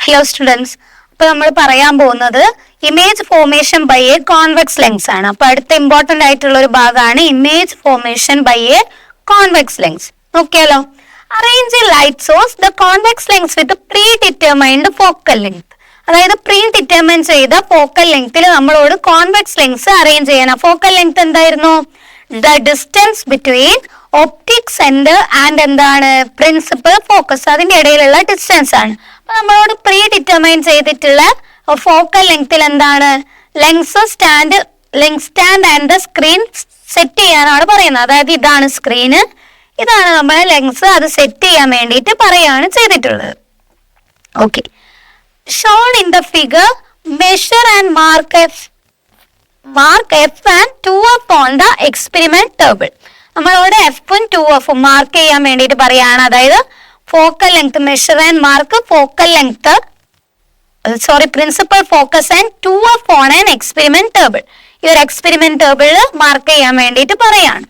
Hello students, അപ്പൊ നമ്മൾ പറയാൻ പോകുന്നത് image formation by a convex lens ആണ്. അപ്പൊ അടുത്ത ഇമ്പോർട്ടന്റ് ആയിട്ടുള്ള ഒരു ഭാഗമാണ് image formation by a convex lens. നോക്കിയാലോ, arrange a light source the convex lens with pre determined focal length. അതായത് പ്രീ ഡിറ്റർമൈൻ ചെയ്ത ഫോക്കൽ ലെങ്ത്തിൽ നമ്മളോട് കോൺവെക്സ് ലെൻസ് അറേഞ്ച് ചെയ്യണം. ഫോക്കൽ ലെങ്ത് എന്തായിരുന്നു? The distance between optic centre and എന്താണ് principal focus, അതിന്റെ ഇടയിലുള്ള ഡിസ്റ്റൻസ് ആണ്. അപ്പൊ നമ്മളോട് പ്രീ ഡിറ്റർമൈൻ ചെയ്തിട്ടുള്ള ഫോക്കൽ ലെങ്ത്തിൽ എന്താണ് lengths stand and the screen set ചെയ്യാനാണ് പറയുന്നത്. അതായത് ഇതാണ് സ്ക്രീന്, ഇതാണ് നമ്മളെ ലെങ്സ്, അത് സെറ്റ് ചെയ്യാൻ വേണ്ടിയിട്ട് പറയാണ് ചെയ്തിട്ടുള്ളത്. Okay, shown in the figure measure and mark F and 2F on the experiment table. നമ്മളോട് F-ഉം 2F-ഉം മാർക്ക് ചെയ്യാൻ വേണ്ടിയിട്ട് പറയാണ്. അതായത് focal length measure and mark focal length principal focus and 2F on an experiment table. ഈ ഒരു experiment ടേബിളിൽ mark ചെയ്യാൻ വേണ്ടിയിട്ട് പറയാണ്.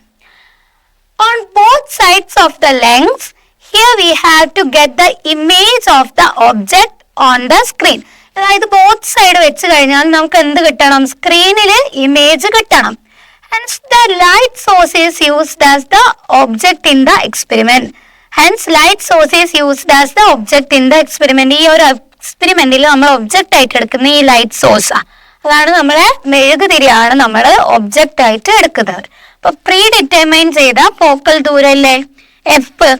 On both sides of the lens, here we have to get the image of the object on the screen. അതായത് both side വെച്ച് കഴിഞ്ഞാൽ നമുക്ക് എന്ത് കിട്ടണം? സ്ക്രീനിൽ ഇമേജ് കിട്ടണം. Hence the light source is used as the object in the experiment. ഈ ഒരു എക്സ്പെരിമെന്റിൽ നമ്മൾ ഒബ്ജക്റ്റ് ആയിട്ട് എടുക്കുന്ന ഈ ലൈറ്റ് സോഴ്സ്, അതാണ് നമ്മളെ മെഴുകുതിരിയാണ് നമ്മൾ ഒബ്ജക്റ്റ് ആയിട്ട് എടുക്കുന്നത്. അപ്പൊ പ്രീ ഡിറ്റർമൈൻ ചെയ്ത ഫോക്കൽ ദൂരല്ലേ എഫ്,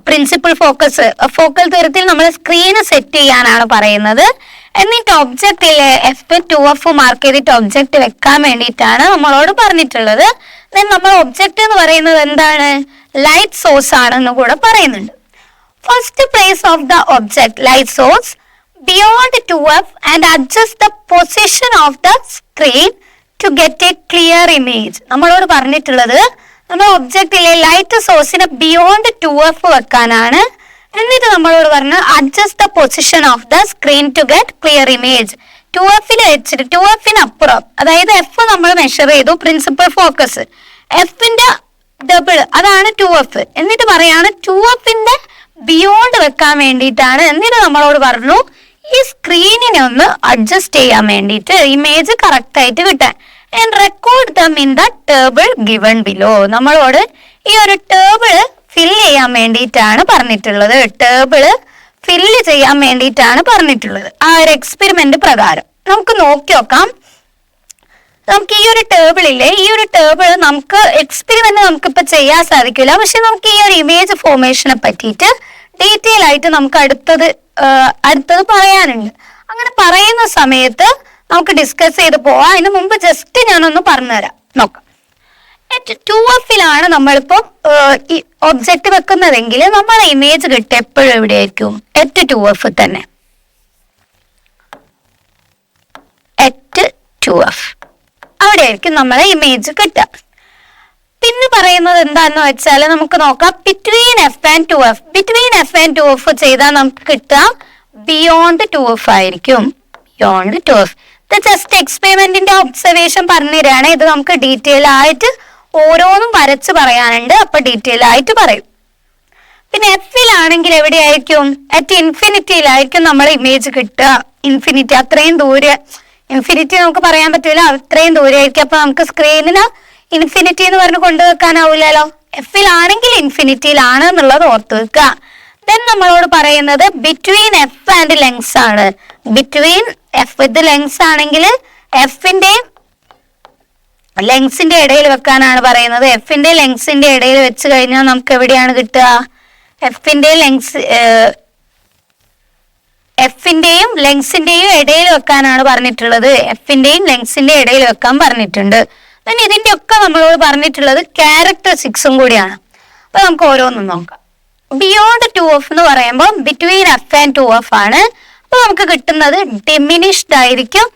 പ്രിൻസിപ്പൽ ഫോക്കസ്, ഫോക്കൽ ദൂരത്തിൽ നമ്മൾ സ്ക്രീന് സെറ്റ് ചെയ്യാനാണ് പറയുന്നത്. എന്നിട്ട് ഒബ്ജക്റ്റിലെ F-2F മാർക്ക് ചെയ്തിട്ട് ഒബ്ജക്റ്റ് വെക്കാൻ വേണ്ടിയിട്ടാണ് നമ്മളോട് പറഞ്ഞിട്ടുള്ളത്. ദെൻ നമ്മൾ ഒബ്ജക്റ്റ് എന്ന് പറയുന്നത് എന്താണ്? ലൈറ്റ് സോഴ്സ് ആണെന്ന് കൂടെ പറയുന്നുണ്ട്. First place of the object light source beyond 2F and adjust the position of the screen to get a clear image. നമ്മളോട് പറഞ്ഞിട്ടുള്ളത് നമ്മൾ ഒബ്ജക്റ്റിലെ ലൈറ്റ് സോഴ്സിന് ബിയോണ്ട് 2F വെക്കാനാണ്. എന്നിട്ട് നമ്മളോട് പറഞ്ഞു adjust the position of the screen to get clear image. 2F വെച്ചിട്ട് 2F അപ്പുറം, അതായത് F നമ്മൾ മെഷർ ചെയ്തു, പ്രിൻസിപ്പൽ ഫോക്കസ്, F-ന്റെ ഡബിൾ അതാണ് 2F. എന്നിട്ട് പറയാണ് 2F ബിയോണ്ട് വെക്കാൻ വേണ്ടിയിട്ടാണ്. എന്നിട്ട് നമ്മളോട് പറഞ്ഞു ഈ സ്ക്രീനിനെ ഒന്ന് അഡ്ജസ്റ്റ് ചെയ്യാൻ വേണ്ടിയിട്ട് ഇമേജ് കറക്റ്റ് ആയിട്ട് കിട്ടാൻ. And record them in the table given below. നമ്മളോട് ഈ ഒരു ടേബിള് ഫിൽ ചെയ്യാൻ വേണ്ടിയിട്ടാണ് പറഞ്ഞിട്ടുള്ളത്. ടേബിള് ഫില്ല് ചെയ്യാൻ വേണ്ടിയിട്ടാണ് പറഞ്ഞിട്ടുള്ളത് ആ ഒരു എക്സ്പെരിമെന്റ് പ്രകാരം. നമുക്ക് നോക്കി നോക്കാം. നമുക്ക് ഈ ഒരു ടേബിളില്ലേ, ഈ ഒരു ടേബിൾ നമുക്ക് എക്സ്പെരിമെന്റ് നമുക്കിപ്പോൾ ചെയ്യാൻ സാധിക്കില്ല. പക്ഷെ നമുക്ക് ഈ ഒരു ഇമേജ് ഫോർമേഷനെ പറ്റിയിട്ട് ഡീറ്റെയിൽ ആയിട്ട് നമുക്ക് അടുത്തത് പറയാനുണ്ട്. അങ്ങനെ പറയുന്ന സമയത്ത് നമുക്ക് ഡിസ്കസ് ചെയ്ത് പോവാം. അതിന് മുമ്പ് ജസ്റ്റ് ഞാനൊന്ന് പറഞ്ഞുതരാം. നോക്കാം. 2F നമ്മളിപ്പോ ഈ ഒബ്ജക്റ്റ് വെക്കുന്നതെങ്കിൽ നമ്മളെ ഇമേജ് കിട്ടുക എപ്പോഴും എവിടെയായിരിക്കും? 2F തന്നെ. 2F അവിടെ ആയിരിക്കും നമ്മളെ ഇമേജ് കിട്ടുക. പിന്നെ പറയുന്നത് എന്താന്ന് വെച്ചാൽ നമുക്ക് നോക്കാം, between F and 2F. Between F and 2F ചെയ്താൽ നമുക്ക് കിട്ടുക ബിയോണ്ട് 2F ആയിരിക്കും. Beyond 2F. ഇത് ജസ്റ്റ് എക്സ്പെരിമെന്റിന്റെ ഒബ്സർവേഷൻ പറഞ്ഞു തരാണ്. ഇത് നമുക്ക് ഡീറ്റെയിൽ ആയിട്ട് ഓരോന്നും വരച്ച് പറയാനുണ്ട്. അപ്പൊ ഡീറ്റെയിൽ ആയിട്ട് പറയും. പിന്നെ F-ലാണെങ്കിൽ എവിടെയായിരിക്കും? അറ്റ് ഇൻഫിനിറ്റിയിലായിരിക്കും നമ്മളെ ഇമേജ് കിട്ടുക. ഇൻഫിനിറ്റി, അത്രയും ദൂരെ. ഇൻഫിനിറ്റി നമുക്ക് പറയാൻ പറ്റില്ല, അത്രയും ദൂരെയായിരിക്കും. അപ്പൊ നമുക്ക് സ്ക്രീനിന് ഇൻഫിനിറ്റി എന്ന് പറഞ്ഞ് കൊണ്ടുവെക്കാനാവില്ലല്ലോ. F-ലാണെങ്കിൽ ഇൻഫിനിറ്റിയിലാണ് എന്നുള്ളത് ഓർത്ത് വെക്കുക. ദെൻ നമ്മളോട് പറയുന്നത് ബിറ്റ്വീൻ F ആൻഡ് ലെങ്സ് ആണ്. ബിറ്റ്വീൻ F ഇത് ലെങ്സ് ആണെങ്കിൽ F-ന്റെയും ലെങ്സിന്റെ ഇടയിൽ വെക്കാനാണ് പറയുന്നത്. F-ന്റെ ലെങ്സിന്റെ ഇടയിൽ വെച്ച് കഴിഞ്ഞാൽ നമുക്ക് എവിടെയാണ് കിട്ടുക? F-ന്റെയും ലെങ്സിന്റെയും ഇടയിൽ വെക്കാനാണ് പറഞ്ഞിട്ടുള്ളത്. F-ന്റെയും ലെങ്സിന്റെ ഇടയിൽ വെക്കാൻ പറഞ്ഞിട്ടുണ്ട്. പിന്നെ ഇതിന്റെ ഒക്കെ നമ്മളോട് പറഞ്ഞിട്ടുള്ളത് ക്യാരക്ടറിസ്റ്റിക്സും കൂടിയാണ്. അപ്പൊ നമുക്ക് ഓരോന്നും നോക്കാം. ബിയോണ്ട് 2F എന്ന് പറയുമ്പോൾ ബിറ്റ്വീൻ F ആൻഡ് 2F ആണ്. അപ്പൊ നമുക്ക് കിട്ടുന്നത് ഡിമിനിഷ്ഡ് ആയിരിക്കും,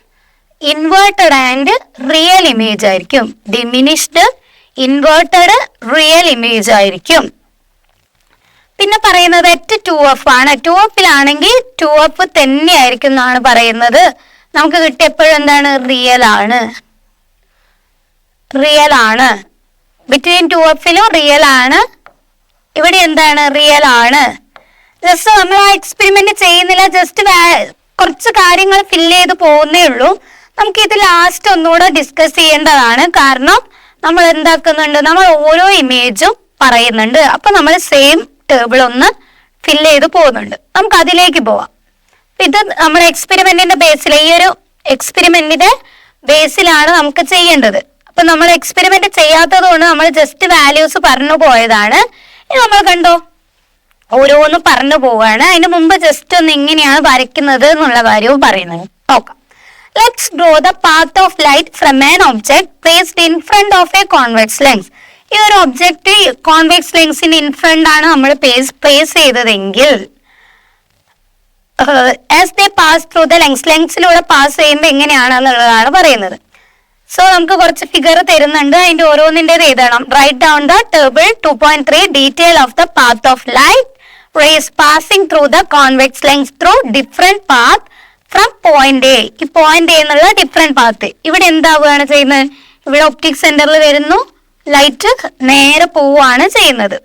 ഇൻവേർട്ടഡ് ആൻഡ് റിയൽ ഇമേജ് ആയിരിക്കും. ഡിമിനിഷ്ഡ്, ഇൻവേർട്ടഡ്, റിയൽ ഇമേജ് ആയിരിക്കും. പിന്നെ പറയുന്നത് 2F ആണ്. 2F-ലാണെങ്കിൽ 2F തന്നെ ആയിരിക്കും എന്നാണ് പറയുന്നത്. നമുക്ക് കിട്ടിയ എപ്പോഴും എന്താണ്? റിയൽ ആണ്. ബിറ്റ്വീൻ 2F-ലും റിയൽ ആണ്, ഇവിടെ എന്താണ്? റിയൽ ആണ്. ജസ്റ്റ് നമ്മൾ ആ എക്സ്പെരിമെന്റ് ചെയ്യുന്നില്ല, ജസ്റ്റ് കുറച്ച് കാര്യങ്ങൾ ഫില്ല് ചെയ്ത് പോകുന്നേ ഉള്ളൂ. നമുക്ക് ഇത് ലാസ്റ്റ് ഒന്നുകൂടെ ഡിസ്കസ് ചെയ്യേണ്ടതാണ്. കാരണം നമ്മൾ എന്താക്കുന്നുണ്ട്, നമ്മൾ ഓരോ ഇമേജും പറയുന്നുണ്ട്. അപ്പൊ നമ്മൾ സെയിം ടേബിൾ ഒന്ന് ഫില്ല് ചെയ്ത് പോകുന്നുണ്ട്. നമുക്ക് അതിലേക്ക് പോവാം. ഇത് നമ്മുടെ എക്സ്പെരിമെന്റിന്റെ ബേസിൽ, ഈ ഒരു എക്സ്പെരിമെന്റിന്റെ ബേസിലാണ് നമുക്ക് ചെയ്യേണ്ടത്. അപ്പൊ നമ്മൾ എക്സ്പെരിമെന്റ് ചെയ്യാത്തത് കൊണ്ട് നമ്മൾ ജസ്റ്റ് വാല്യൂസ് പറഞ്ഞു പോയതാണ്. നമ്മൾ കണ്ടോ, ഓരോന്ന് പറഞ്ഞു പോവാണ്. അതിന് മുമ്പ് ജസ്റ്റ് ഒന്ന് എങ്ങനെയാണ് വരയ്ക്കുന്നത് എന്നുള്ള കാര്യവും പറയുന്നത്. നോക്കാം. Let's draw the path of light from an object placed in front of a convex lens. ഈ ഒരു ഒബ്ജക്റ്റ് കോൺവെക്സ് ലെൻസിന് ഇൻ ഫ്രണ്ട് ആണ് നമ്മൾ പ്ലേസ് ചെയ്തതെങ്കിൽ as they pass through the lens, ലെൻസിലൂടെ പാസ് ചെയ്യുമ്പോൾ എങ്ങനെയാണെന്നുള്ളതാണ് പറയുന്നത്. സോ നമുക്ക് കുറച്ച് ഫിഗർ തരുന്നുണ്ട്, അതിന്റെ ഓരോന്നിന്റെ എഴുതണം. Write down the table 2.3 detail of the path of light rays passing through the convex lens through different path from point A. ഈ പോയിന്റ് എ എന്നുള്ള ഡിഫറെന്റ് പാത്ത്. ഇവിടെ എന്താവുകയാണ് ചെയ്യുന്നത്, ഇവിടെ ഒപ്റ്റിക് സെന്ററിൽ വരുന്നു, ലൈറ്റ് നേരെ പോവുകയാണ് ചെയ്യുന്നത്.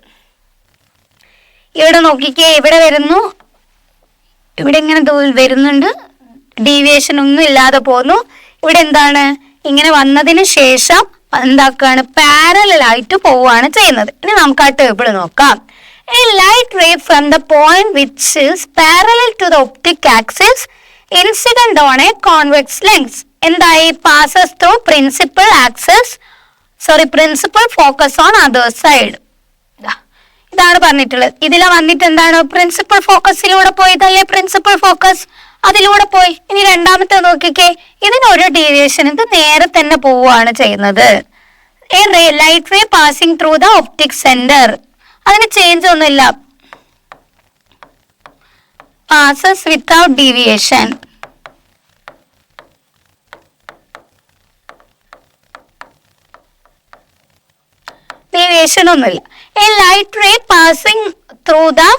ഇവിടെ നോക്കിക്കേ, ഇവിടെ വരുന്നു, ഇവിടെ ഇങ്ങനെ വരുന്നുണ്ട്, ഡീവിയേഷൻ ഒന്നും ഇല്ലാതെ പോകുന്നു. ഇവിടെ എന്താണ്, ഇങ്ങനെ വന്നതിന് ശേഷം എന്താക്കുകയാണ്, പാരലൽ ആയിട്ട് പോവുകയാണ് ചെയ്യുന്നത്. ഇനി നമുക്ക് ആ ടേബിൾ നോക്കാം. A light ray from the point which is parallel to the optic axis incident on a convex lens എന്തായി, passes through principal focus on other side. ഇതാണ് പറഞ്ഞിട്ടുള്ളത്. ഇതിൽ വന്നിട്ട് എന്താണ്, പ്രിൻസിപ്പൽ ഫോക്കസിലൂടെ പോയതല്ലേ, പ്രിൻസിപ്പൽ ഫോക്കസ് അതിലൂടെ പോയി. ഇനി രണ്ടാമത്തെ നോക്കിക്കേ, ഇതിനൊരു ഡീവിയേഷൻ, ഇത് നേരെ തന്നെ പോവുകയാണ് ചെയ്യുന്നത്. A light ray passing through the optic center, അതിന് ചേഞ്ച് ഒന്നുമില്ല, passes without deviation. ഡീവിയേഷൻ ഒന്നുമില്ല. A light ray passing through the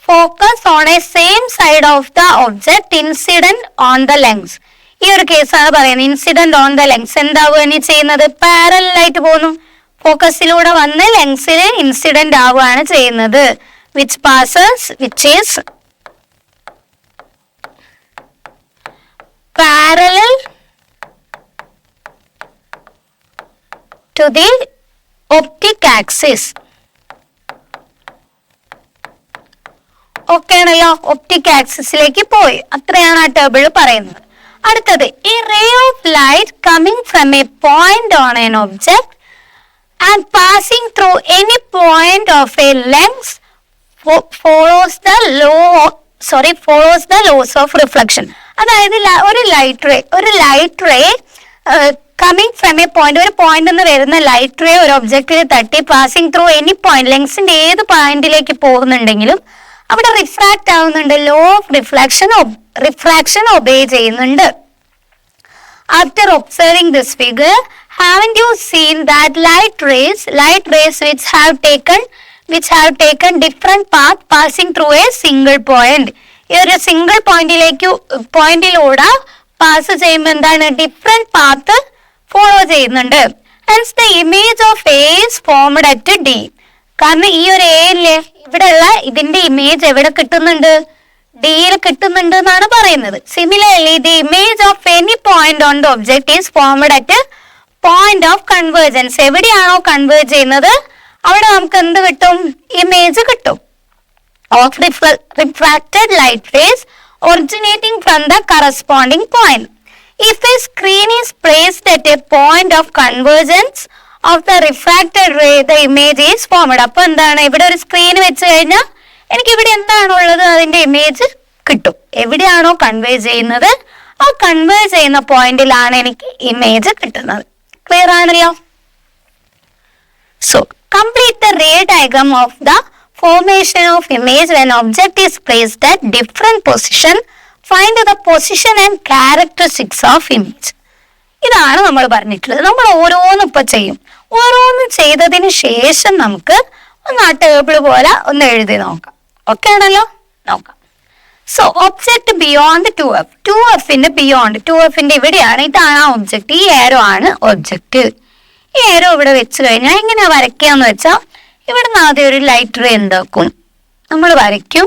focus on a same side of the object incident on the lens. ഈ ഒരു കേസാണ് പറയുന്നത്, incident on the lens. എന്താവുകയാണ് ചെയ്യുന്നത്, parallel ആയിട്ട് പോകുന്നു, ഫോക്കസിലൂടെ വന്ന് ലെൻസിൽ ഇൻസിഡന്റ് ആവുകയാണ് ചെയ്യുന്നത്. which is parallel to the optic axis. Okay ആണല്ലോ, ഒപ്റ്റിക് ആക്സിസിലേക്ക് പോയി. അത്രയാണ് ആ ടേബിൾ പറയുന്നത്. അടുത്തത്, a ray of light coming from a point on an object and passing through any point of a lens follows the laws of reflection. അതായത് ഒരു light ray coming from a point, ഒരു point നിന്ന് വരുന്ന light ray ഒരു ഒബ്ജക്റ്റിൽ തട്ടി passing through any point, ലെൻസിന്റെ ഏത് പോയിന്റിലേക്ക് പോകുന്നുണ്ടെങ്കിലും അവിടെ റിഫ്രാക്ട് ആവുന്നുണ്ട്. ലോ ഓഫ് റിഫ്രാക്ഷൻ ഒബേ ചെയ്യുന്നുണ്ട്. After observing this figure, haven't you seen that light rays which have taken different path passing through a single point? ഈ ഒരു സിംഗിൾ പോയിന്റിലൂടെ പാസ് ചെയ്യുമ്പോൾ എന്താണ്, ഡിഫറെന്റ് പാത്ത് ഫോളോ ചെയ്യുന്നുണ്ട്. Hence the image of A is formed at D. കാരണം ഈ ഒരു A ഇല്ലേ, ഇവിടെയുള്ള ഇതിന്റെ ഇമേജ് എവിടെ കിട്ടുന്നുണ്ട്, ഡിയിൽ കിട്ടുന്നുണ്ട് എന്നാണ് പറയുന്നത്. Similarly the image of any point on the object is formed at point of convergence. എവിടെയാണോ കൺവേർജ് ചെയ്യുന്നത് അവിടെ നമുക്ക് എന്ത് കിട്ടും, ഇമേജ് കിട്ടും. Of refracted light rays originating from the corresponding point. If a screen is placed at a point of convergence of the refracted ray, the image is formed. അപ്പൊ എന്താണ്, ഇവിടെ ഒരു സ്ക്രീൻ വെച്ച് കഴിഞ്ഞാൽ എനിക്ക് ഇവിടെ എന്താണുള്ളത്, അതിന്റെ ഇമേജ് കിട്ടും. എവിടെയാണോ കൺവേ ചെയ്യുന്നത് ആ കൺവേ ചെയ്യുന്ന പോയിന്റിലാണ് എനിക്ക് ഇമേജ് കിട്ടുന്നത്. ക്ലിയർ ആണല്ലോ? So complete the ray diagram of the formation of image when object is placed at different position. Find the position and characteristics of image. ഇതാണ് നമ്മൾ പറഞ്ഞിട്ടുള്ളത്. നമ്മൾ ഓരോന്നും ഇപ്പൊ ചെയ്യും. ഓരോന്നും ചെയ്തതിന് ശേഷം നമുക്ക് ഒന്ന് ആ ടേബിൾ പോലെ ഒന്ന് എഴുതി നോക്കാം. ഓക്കെ ആണല്ലോ? നോക്കാം. So object beyond 2F. 2Fന്റെ ബിയോണ്ട്, 2Fന്റെ ഇവിടെയാണ്, ഇതാണ് ആ ഒബ്ജക്ട്. ഈ ഏരോ ആണ് ഒബ്ജക്ട്. ഈ ഏരോ ഇവിടെ വെച്ച് കഴിഞ്ഞാൽ എങ്ങനെയാ വരയ്ക്കാന്ന് വെച്ചാൽ, ഇവിടുന്ന് ആദ്യം ഒരു ലൈറ്റ് റേ എന്താക്കും, നമ്മൾ വരയ്ക്കും.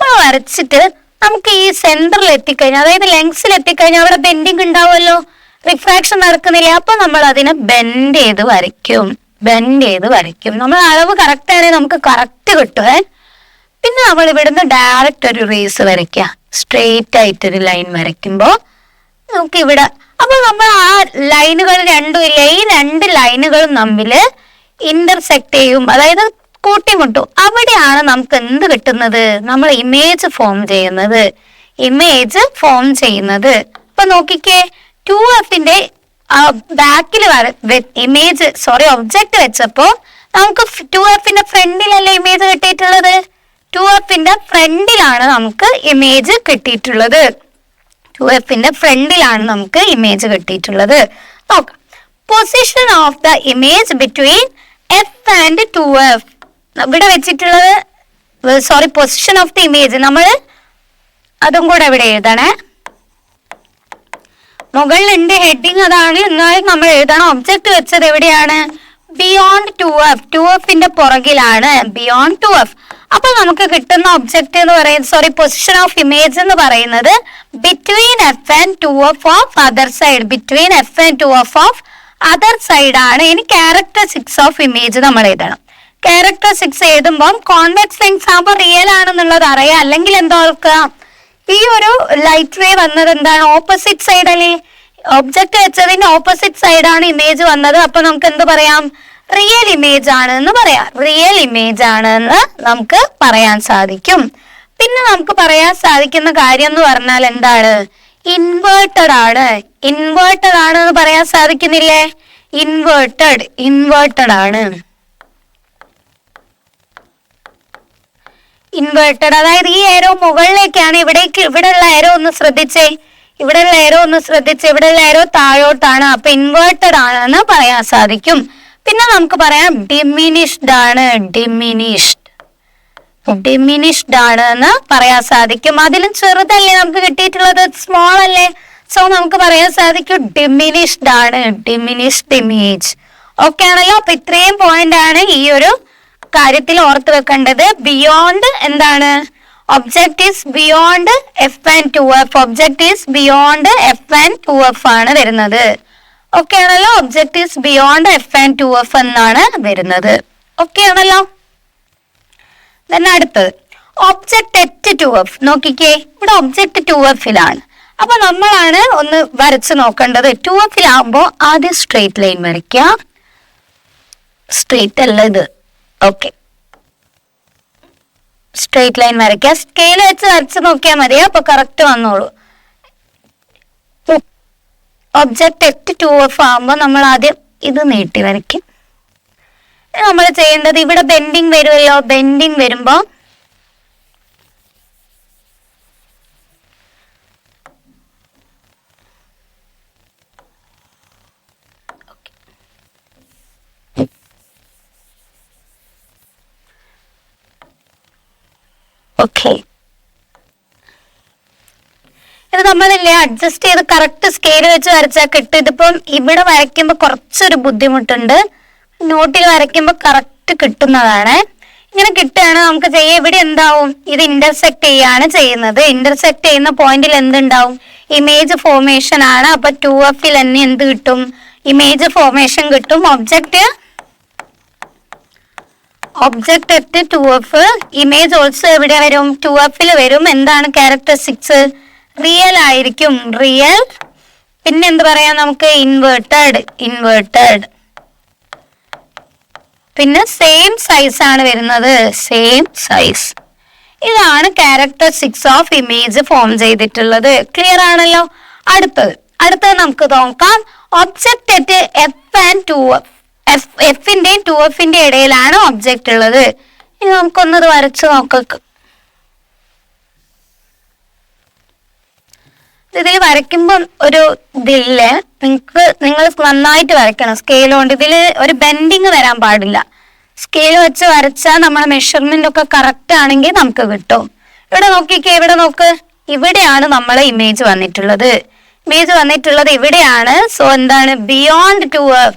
നമ്മൾ വരച്ചിട്ട് നമുക്ക് ഈ സെന്ററിൽ എത്തിക്കഴിഞ്ഞാൽ, അതായത് ലെങ്സിൽ എത്തിക്കഴിഞ്ഞാൽ അവിടെ ബെൻഡിങ് ഉണ്ടാവുമല്ലോ, റിഫ്രാക്ഷൻ നടക്കുന്നില്ല. അപ്പൊ നമ്മൾ അതിനെ ബെൻഡ് ചെയ്ത് വരയ്ക്കും. നമ്മൾ അളവ് കറക്റ്റ് ആണെങ്കിൽ നമുക്ക് കറക്റ്റ് കിട്ടുമേ. പിന്നെ നമ്മൾ ഇവിടുന്ന് ഡയറക്റ്റ് ഒരു റേസ് വരയ്ക്കുക, സ്ട്രെയിറ്റ് ആയിട്ടൊരു ലൈൻ വരയ്ക്കുമ്പോൾ നമുക്ക് ഇവിടെ, അപ്പൊ നമ്മൾ ആ ലൈനുകൾ രണ്ടും ഇല്ല, ഈ രണ്ട് ലൈനുകളും തമ്മിൽ ഇന്റർസെക്ട് ചെയ്യും, അതായത് കൂട്ടിമുട്ടും. അവിടെയാണ് നമുക്ക് എന്ത് കിട്ടുന്നത്, നമ്മൾ ഇമേജ് ഫോം ചെയ്യുന്നത്. അപ്പൊ നോക്കിക്കേ, 2Fന്റെ ബാക്കിൽ ഒബ്ജക്റ്റ് വെച്ചപ്പോ നമുക്ക് 2Fന്റെ ഫ്രണ്ടിലല്ലേ ഇമേജ് കിട്ടിയിട്ടുള്ളത്. 2Fന്റെ ഫ്രണ്ടിലാണ് നമുക്ക് ഇമേജ് കിട്ടിയിട്ടുള്ളത്. നോക്കാം, position of the image between F and 2F. ഇവിടെ വെച്ചിട്ടുള്ളത് പൊസിഷൻ ഓഫ് ദ ഇമേജ്, നമ്മൾ അതും കൂടെ ഇവിടെ എഴുതണേ. മുകളിലുണ്ട് ഹെഡിങ്, അതാണ്. എന്നാലും നമ്മൾ എഴുതണം ഒബ്ജക്റ്റ് വെച്ചത് എവിടെയാണ്, ബിയോണ്ട് 2F, 2Fന്റെ പുറകിലാണ്, ബിയോണ്ട് 2F. അപ്പൊ നമുക്ക് കിട്ടുന്ന ഒബ്ജക്റ്റ് എന്ന് പറയുന്നത് പൊസിഷൻ ഓഫ് ഇമേജ് എന്ന് പറയുന്നത് between F and 2F of other side ആണ്. ഇനി ക്യാരക്ടറിസ്റ്റിക്സ് ഓഫ് ഇമേജ് നമ്മൾ എഴുതണം. ക്യാരക്ടറിസ്റ്റിക്സ് എഴുതുമ്പോൾ കോൺവെക്സ് ലെൻസ് ആകുമ്പോൾ റിയൽ ആണെന്നുള്ളത് അറിയാം. അല്ലെങ്കിൽ എന്താ ഓർക്കുക, ഈ ഒരു ലൈറ്റ് റേ വന്നത് എന്താണ്, ഓപ്പോസിറ്റ് സൈഡ് അല്ലേ, ഒബ്ജക്റ്റ് വെച്ചതിന്റെ ഓപ്പോസിറ്റ് സൈഡാണ് ഇമേജ് വന്നത്. അപ്പൊ നമുക്ക് എന്ത് പറയാം, റിയൽ ഇമേജ് ആണെന്ന് നമുക്ക് പറയാൻ സാധിക്കും. പിന്നെ നമുക്ക് പറയാൻ സാധിക്കുന്ന കാര്യം എന്ന് പറഞ്ഞാൽ എന്താണ്, ഇൻവേർട്ടഡ് ആണ് എന്ന് പറയാൻ സാധിക്കുന്നില്ലേ, ഇൻവേർട്ടഡ് ആണ്. അതായത് ഈ ഏരോ മുകളിലേക്കാണ്, ഇവിടെയുള്ള ഏരോ ഒന്ന് ശ്രദ്ധിച്ചേ, ഇവിടെയുള്ള ഏരോ താഴോട്ടാണ്. അപ്പൊ ഇൻവേർട്ടഡ് ആണെന്ന് പറയാൻ സാധിക്കും. പിന്നെ നമുക്ക് പറയാം ഡിമിനിഷ്ഡ് ആണ് എന്ന് പറയാൻ സാധിക്കും. അതിലും ചെറുതല്ലേ നമുക്ക് കിട്ടിയിട്ടുള്ളത്, സ്മോൾ അല്ലേ. സോ നമുക്ക് പറയാൻ സാധിക്കും ഡിമിനിഷ്ഡ് ഇമേജ്. ഓക്കെ ആണല്ലോ. അപ്പൊ ഇത്രയും പോയിന്റ് ആണ് ഈ ഒരു കാര്യത്തിൽ ഓർത്ത് വെക്കേണ്ടത്. ബിയോണ്ട് എന്താണ്, object is beyond F and 2F ആണ് വരുന്നത്. ഓക്കെ ആണല്ലോ, object is beyond F and 2F എന്നാണ് വരുന്നത്. ഓക്കെ ആണല്ലോ. അടുത്തത് ഒബ്ജക്റ്റ് അറ്റ് 2F. നോക്കിക്കേ, ഇവിടെ ഒബ്ജക്റ്റ് 2Fലാണ്. അപ്പൊ നമ്മളാണ് ഒന്ന് വരച്ച് നോക്കേണ്ടത്. 2Fലാകുമ്പോ ആദ്യം സ്ട്രെയിറ്റ് ലൈൻ വരയ്ക്കാം. സ്ട്രെയിറ്റ് അല്ല ഇത്, ഓക്കെ, സ്ട്രെയിറ്റ് ലൈൻ വരയ്ക്കുക. സ്കെയിൽ വെച്ച് വരച്ച് നോക്കിയാൽ മതി, അപ്പൊ കറക്റ്റ് വന്നോളൂ. ഒബ്ജക്റ്റ് അറ്റ് 2F ആകുമ്പോ നമ്മൾ ആദ്യം ഇത് നീട്ടി വരയ്ക്കും. നമ്മൾ ചെയ്യേണ്ടത്, ഇവിടെ ബെൻഡിങ് വരുമല്ലോ, ബെൻഡിങ് വരുമ്പോ ഓക്കെ, ഇത് നമ്മളില്ലേ അഡ്ജസ്റ്റ് ചെയ്ത് കറക്റ്റ് സ്കെയിൽ വെച്ച് വരച്ചാൽ കിട്ടും. ഇതിപ്പം ഇവിടെ വരയ്ക്കുമ്പോ കുറച്ചൊരു ബുദ്ധിമുട്ടുണ്ട്, നോട്ടിൽ വരയ്ക്കുമ്പോൾ കറക്റ്റ് കിട്ടുന്നതാണ്. ഇങ്ങനെ കിട്ടുകയാണ് നമുക്ക് ചെയ്യാം. ഇവിടെ എന്താവും, ഇത് ഇന്റർസെക്ട് ചെയ്യാണ് ചെയ്യുന്നത്. ഇന്റർസെക്ട് ചെയ്യുന്ന പോയിന്റിൽ എന്തുണ്ടാവും, ഇമേജ് ഫോർമേഷൻ ആണ്. അപ്പൊ 2Fൽ തന്നെ എന്ത് കിട്ടും, ഇമേജ് ഫോർമേഷൻ കിട്ടും. Object at 2F, image also എവിടെ വരും, 2Fൽ വരും. എന്താണ് ക്യാരക്ടറിസ്റ്റിക്സ്, റിയൽ ആയിരിക്കും, റിയൽ. പിന്നെ എന്ത് പറയാം നമുക്ക്, ഇൻവേർട്ടഡ്. പിന്നെ സെയിം സൈസ് ആണ് വരുന്നത്, സെയിം സൈസ്. ഇതാണ് ക്യാരക്ടറിസ്റ്റിക്സ് ഓഫ് ഇമേജ് ഫോം ചെയ്തിട്ടുള്ളത്. ക്ലിയർ ആണല്ലോ. അടുത്തത് നമുക്ക് നോക്കാം, object at F and 2F. Fന്റെയും 2Fന്റെ ഇടയിലാണ് ഒബ്ജക്റ്റ് ഉള്ളത്. ഇനി നമുക്കൊന്നത് വരച്ച് നോക്കാം. ഇതിൽ വരയ്ക്കുമ്പോൾ ഒരു ഇതില്ലേ, നിങ്ങൾ നന്നായിട്ട് വരയ്ക്കണം സ്കെയിൽ കൊണ്ട്. ഇതിൽ ഒരു ബെൻഡിങ് വരാൻ പാടില്ല. സ്കെയിൽ വെച്ച് വരച്ചാൽ നമ്മുടെ മെഷർമെന്റ് ഒക്കെ കറക്റ്റ് ആണെങ്കിൽ നമുക്ക് കിട്ടും. ഇവിടെ നോക്കിക്കേ, ഇവിടെ നോക്ക്, ഇവിടെയാണ് നമ്മളെ ഇമേജ് വന്നിട്ടുള്ളത്. ഇവിടെയാണ്. സോ എന്താണ്, beyond 2F.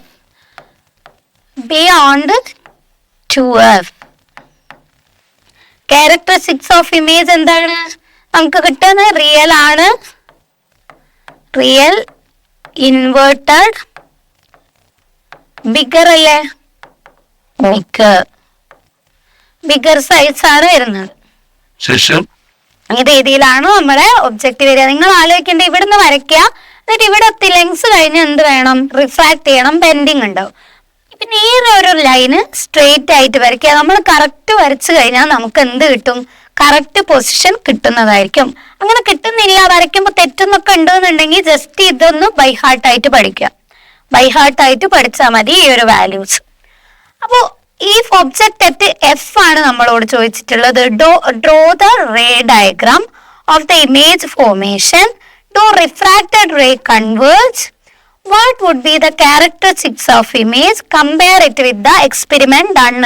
Characteristics of image എന്താണ് നമുക്ക് കിട്ടുന്നത്? റിയൽ ആണ്, റിയൽ, ഇൻവേർട്ടഡ്, ബിഗർ അല്ലേ, ബിഗർ സൈസ് ആണ് വരുന്നത്. ഈ രീതിയിലാണ് നമ്മുടെ ഒബ്ജക്റ്റ് വരിക. നിങ്ങൾ ആലോചിക്കേണ്ട, ഇവിടുന്ന് വരയ്ക്കുക, എന്നിട്ട് ഇവിടെ ലെങ്സ് കഴിഞ്ഞ് എന്ത് വേണം? റിഫ്രാക്ട് ചെയ്യണം, ബെൻഡിങ് ഉണ്ടാവും. പിന്നെ ഈ ഒരു ലൈന് സ്ട്രെയിറ്റ് ആയിട്ട് വരയ്ക്കുക. നമ്മൾ കറക്റ്റ് വരച്ചു കഴിഞ്ഞാൽ നമുക്ക് എന്ത് കിട്ടും? കറക്റ്റ് പൊസിഷൻ കിട്ടുന്നതായിരിക്കും. അങ്ങനെ കിട്ടുന്നില്ല, വരയ്ക്കുമ്പോൾ തെറ്റെന്നൊക്കെ ഉണ്ടെന്നുണ്ടെങ്കിൽ ജസ്റ്റ് ഇതൊന്ന് ബൈ ഹാർട്ടായിട്ട് പഠിക്കുക. ബൈ ഹാർട്ടായിട്ട് പഠിച്ചാൽ മതി ഈ ഒരു വാല്യൂസ്. അപ്പോൾ ഈ ഒബ്ജക്റ്റ് അറ്റ് എഫ് ആണ് നമ്മളോട് ചോദിച്ചിട്ടുള്ളത്. Draw the ray diagram of the image formation. Do refracted ray converge? What would be the characteristics of image? Compare it with the experiment done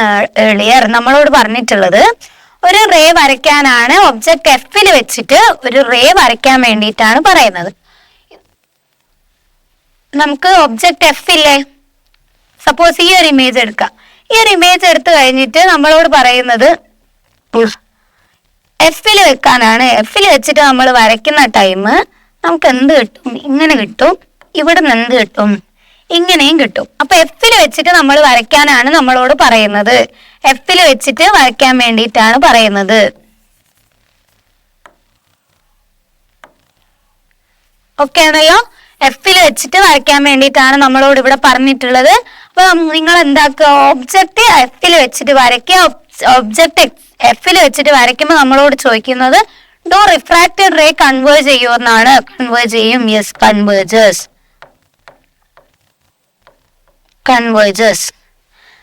earlier. നമ്മളോട് പറഞ്ഞിട്ടുള്ളത് ഒരു റേ വരയ്ക്കാനാണ്, ഒബ്ജക്റ്റ് എഫിൽ വെച്ചിട്ട് ഒരു ray വരയ്ക്കാൻ വേണ്ടിയിട്ടാണ് പറയുന്നത്. നമുക്ക് ഒബ്ജക്റ്റ് എഫ് ഇല്ലേ, സപ്പോസ് ഈ ഒരു ഇമേജ് എടുക്കാം. ഈ ഒരു ഇമേജ് എടുത്തു കഴിഞ്ഞിട്ട് നമ്മളോട് പറയുന്നത് എഫിൽ വെക്കാനാണ്. എഫിൽ വെച്ചിട്ട് നമ്മൾ വരയ്ക്കുന്ന ടൈം നമുക്ക് എന്ത് കിട്ടും? ഇങ്ങനെ കിട്ടും. ഇവിടെ നിന്ന് എന്ത് കിട്ടും? ഇങ്ങനെയും കിട്ടും. അപ്പൊ എഫിൽ വെച്ചിട്ട് നമ്മൾ വരയ്ക്കാനാണ് നമ്മളോട് പറയുന്നത്. എഫിൽ വെച്ചിട്ട് വരയ്ക്കാൻ വേണ്ടിയിട്ടാണ് പറയുന്നത്. ഓക്കെ ആണല്ലോ? എഫിൽ വെച്ചിട്ട് വരയ്ക്കാൻ വേണ്ടിയിട്ടാണ് നമ്മളോട് ഇവിടെ പറഞ്ഞിട്ടുള്ളത്. അപ്പൊ നിങ്ങൾ എന്താക്കുക? ഒബ്ജക്റ്റ് എഫിൽ വെച്ചിട്ട് വരയ്ക്കുക. ഒബ്ജക്റ്റ് എഫിൽ വെച്ചിട്ട് വരയ്ക്കുമ്പോൾ നമ്മളോട് ചോദിക്കുന്നത് ഡോ റിഫ്രാക്റ്റഡ് റേ കൺവേർജ് ചെയ്യുമെന്നാണ്. കൺവേർജ് ചെയ്യും. Yes, converges.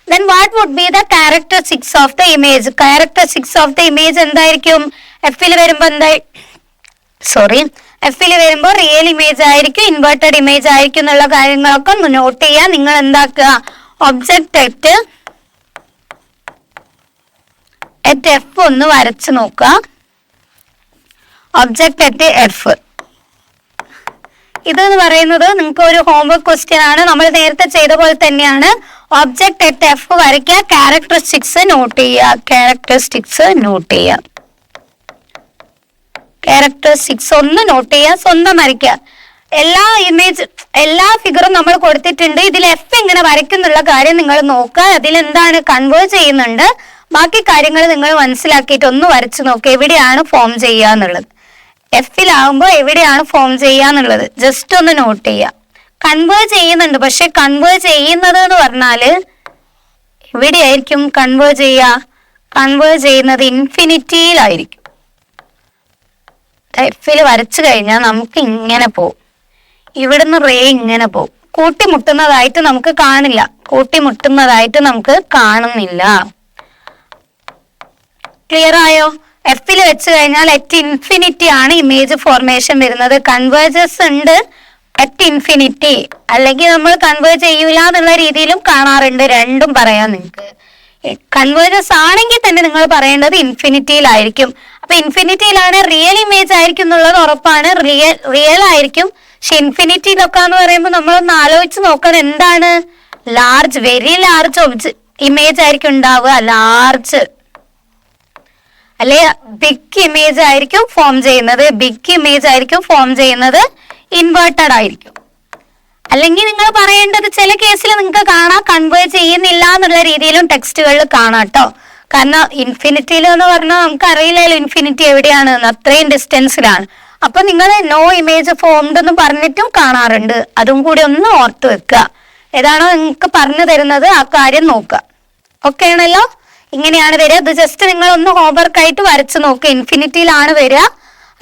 Then what would be the characteristics of the image? Characteristics of the image എന്തായിരിക്കും? എഫിൽ വരുമ്പോൾ എഫിൽ വരുമ്പോൾ റിയൽ ഇമേജ് ആയിരിക്കും, ഇൻവേർട്ടഡ് ഇമേജ് ആയിരിക്കും എന്നുള്ള കാര്യങ്ങളൊക്കെ നോട്ട് ചെയ്യാൻ നിങ്ങൾ എന്താക്കുക? ഒബ്ജക്റ്റ് അറ്റ് എഫ് ഒന്ന് വരച്ച് നോക്കുക. ഒബ്ജക്റ്റ് അറ്റ് എഫ് ഇതെന്ന് പറയുന്നത് നിങ്ങൾക്ക് ഒരു ഹോംവർക്ക് ക്വസ്റ്റ്യൻ ആണ്. നമ്മൾ നേരത്തെ ചെയ്ത പോലെ തന്നെയാണ്. ഒബ്ജക്റ്റ് അറ്റ് എഫ് വരയ്ക്കുക, ക്യാരക്ടറിസ്റ്റിക്സ് നോട്ട് ചെയ്യുക. ക്യാരക്ടറിസ്റ്റിക്സ് ഒന്ന് നോട്ട് ചെയ്യുക, സ്വന്തം വരയ്ക്കുക. എല്ലാ ഫിഗറും നമ്മൾ കൊടുത്തിട്ടുണ്ട്. ഇതിൽ എഫ് എങ്ങനെ വരയ്ക്കുന്നുള്ള കാര്യം നിങ്ങൾ നോക്കുക. അതിലെന്താണ് കൺവേർട്ട് ചെയ്യുന്നുണ്ട്. ബാക്കി കാര്യങ്ങൾ നിങ്ങൾ മനസ്സിലാക്കിയിട്ട് ഒന്ന് വരച്ചു നോക്കുക, എവിടെയാണ് ഫോം ചെയ്യുക എന്നുള്ളത്. എഫിലാവുമ്പോൾ എവിടെയാണ് ഫോം ചെയ്യാന്നുള്ളത് ജസ്റ്റ് ഒന്ന് നോട്ട് ചെയ്യുക. കൺവേർട്ട് ചെയ്യുന്നുണ്ട്, പക്ഷെ കൺവേർട്ട് ചെയ്യുന്നത് എന്ന് പറഞ്ഞാല് എവിടെയായിരിക്കും കൺവേർട്ട് ചെയ്യുന്നത്? ഇൻഫിനിറ്റിയിലായിരിക്കും. എഫിൽ വരച്ചു കഴിഞ്ഞാൽ നമുക്ക് ഇങ്ങനെ പോവും, ഇവിടുന്ന് റേ ഇങ്ങനെ പോവും. കൂട്ടിമുട്ടുന്നതായിട്ട് നമുക്ക് കാണുന്നില്ല. ക്ലിയർ ആയോ? എഫിൽ വെച്ച് കഴിഞ്ഞാൽ അറ്റ് ഇൻഫിനിറ്റി ആണ് ഇമേജ് ഫോർമേഷൻ വരുന്നത്. കൺവേർജസ് ഉണ്ട് അറ്റ് ഇൻഫിനിറ്റി, അല്ലെങ്കിൽ നമ്മൾ കൺവേർട്ട് ചെയ്യൂല എന്നുള്ള രീതിയിലും കാണാറുണ്ട്. രണ്ടും പറയാം നിങ്ങൾക്ക്. കൺവേർജസ് ആണെങ്കിൽ തന്നെ നിങ്ങൾ പറയേണ്ടത് ഇൻഫിനിറ്റിയിലായിരിക്കും. അപ്പൊ ഇൻഫിനിറ്റിയിലാണ് റിയൽ ഇമേജ് ആയിരിക്കും എന്നുള്ളത് ഉറപ്പാണ്. റിയൽ ആയിരിക്കും. പക്ഷെ ഇൻഫിനിറ്റിയിലൊക്കെ എന്ന് പറയുമ്പോൾ നമ്മളൊന്ന് ആലോചിച്ച് നോക്കണം, എന്താണ്? ലാർജ്, വെരി ലാർജ് ഇമേജ് ആയിരിക്കും ഉണ്ടാവുക. ലാർജ് അല്ലെ ബിഗ് ഇമേജ് ആയിരിക്കും ഫോം ചെയ്യുന്നത്. ഇൻവേർട്ടഡ് ആയിരിക്കും. അല്ലെങ്കിൽ നിങ്ങൾ പറയേണ്ടത് ചില കേസിൽ നിങ്ങൾക്ക് കാണാം കൺവേർട്ട് ചെയ്യുന്നില്ല എന്നുള്ള രീതിയിലും ടെക്സ്റ്റുകളിൽ കാണാം കേട്ടോ. കാരണം ഇൻഫിനിറ്റിയിൽ എന്ന് പറഞ്ഞാൽ നമുക്ക് അറിയില്ലല്ലോ ഇൻഫിനിറ്റി എവിടെയാണ്, അത്രയും ഡിസ്റ്റൻസിലാണ്. അപ്പൊ നിങ്ങൾ നോ ഇമേജ് ഫോംഡ് എന്ന് പറഞ്ഞിട്ടും കാണാറുണ്ട്. അതും കൂടി ഒന്ന് ഓർത്ത് വെക്കുക. ഏതാണോ നിങ്ങൾക്ക് പറഞ്ഞു തരുന്നത് ആ കാര്യം നോക്കുക. ഓക്കെ ആണല്ലോ? ഇങ്ങനെയാണ് വരിക. ഇത് ജസ്റ്റ് നിങ്ങൾ ഒന്ന് ഹോംവർക്ക് ആയിട്ട് വരച്ച് നോക്കുക. ഇൻഫിനിറ്റിയിലാണ് വരിക.